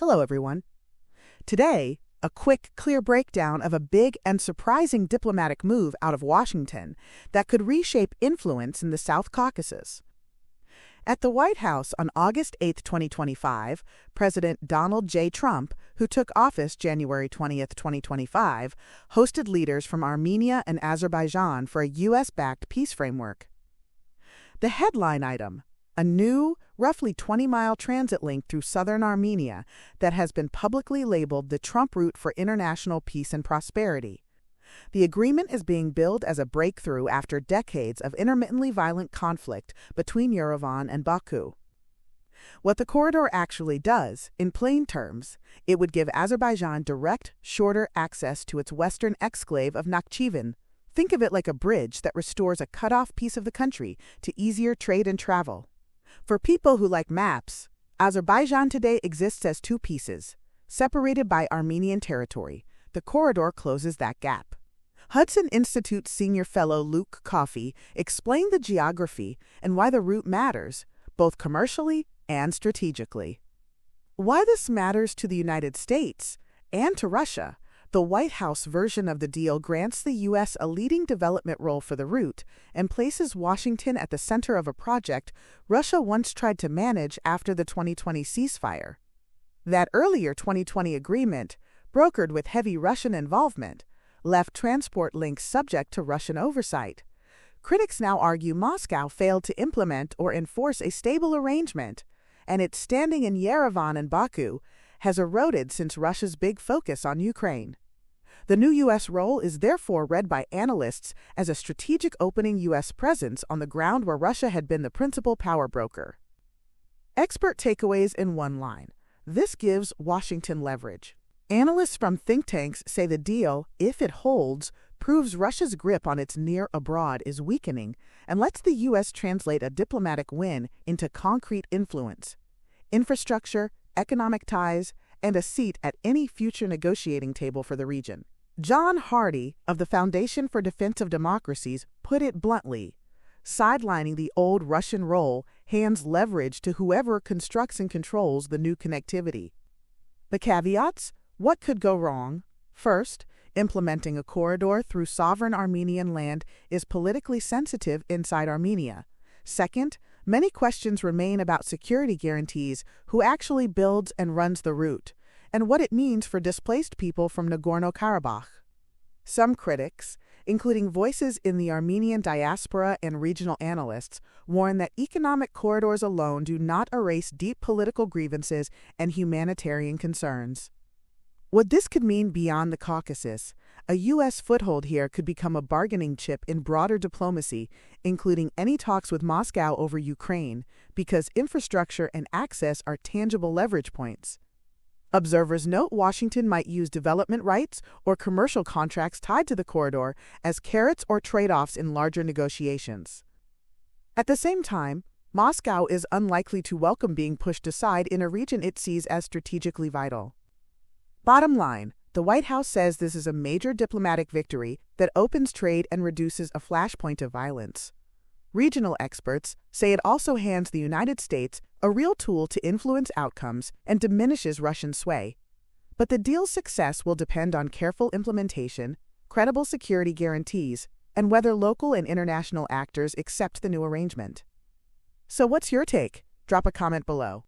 Hello, everyone. Today, a quick, clear breakdown of a big and surprising diplomatic move out of Washington that could reshape influence in the South Caucasus. At the White House on August 8, 2025, President Donald J. Trump, who took office January 20, 2025, hosted leaders from Armenia and Azerbaijan for a U.S.-backed peace framework. The headline item: a new, roughly 20-mile transit link through southern Armenia that has been publicly labeled the Trump route for international peace and prosperity. The agreement is being billed as a breakthrough after decades of intermittently violent conflict between Yerevan and Baku. What the corridor actually does, in plain terms, it would give Azerbaijan direct, shorter access to its western exclave of Nakhchivan. Think of it like a bridge that restores a cut-off piece of the country to easier trade and travel. For people who like maps, Azerbaijan today exists as two pieces, separated by Armenian territory. The corridor closes that gap. Hudson Institute senior fellow Luke Coffey explained the geography and why the route matters, both commercially and strategically. Why this matters to the United States and to Russia. The White House version of the deal grants the U.S. a leading development role for the route and places Washington at the center of a project Russia once tried to manage after the 2020 ceasefire. That earlier 2020 agreement, brokered with heavy Russian involvement, left transport links subject to Russian oversight. Critics now argue Moscow failed to implement or enforce a stable arrangement, and its standing in Yerevan and Baku has eroded since Russia's big focus on Ukraine. The new U.S. role is therefore read by analysts as a strategic opening U.S. presence on the ground where Russia had been the principal power broker. Expert takeaways in one line: this gives Washington leverage. Analysts from think tanks say the deal, if it holds, proves Russia's grip on its near abroad is weakening and lets the U.S. translate a diplomatic win into concrete influence, infrastructure, economic ties, and a seat at any future negotiating table for the region. John Hardy of the Foundation for Defense of Democracies put it bluntly: sidelining the old Russian role hands leverage to whoever constructs and controls the new connectivity. The caveats: what could go wrong? First, implementing a corridor through sovereign Armenian land is politically sensitive inside Armenia. Second, many questions remain about security guarantees, who actually builds and runs the route, and what it means for displaced people from Nagorno-Karabakh. Some critics, including voices in the Armenian diaspora and regional analysts, warn that economic corridors alone do not erase deep political grievances and humanitarian concerns. What this could mean beyond the Caucasus: a U.S. foothold here could become a bargaining chip in broader diplomacy, including any talks with Moscow over Ukraine, because infrastructure and access are tangible leverage points. Observers note Washington might use development rights or commercial contracts tied to the corridor as carrots or trade-offs in larger negotiations. At the same time, Moscow is unlikely to welcome being pushed aside in a region it sees as strategically vital. Bottom line, the White House says this is a major diplomatic victory that opens trade and reduces a flashpoint of violence. Regional experts say it also hands the United States a real tool to influence outcomes and diminishes Russian sway. But the deal's success will depend on careful implementation, credible security guarantees, and whether local and international actors accept the new arrangement. So what's your take? Drop a comment below.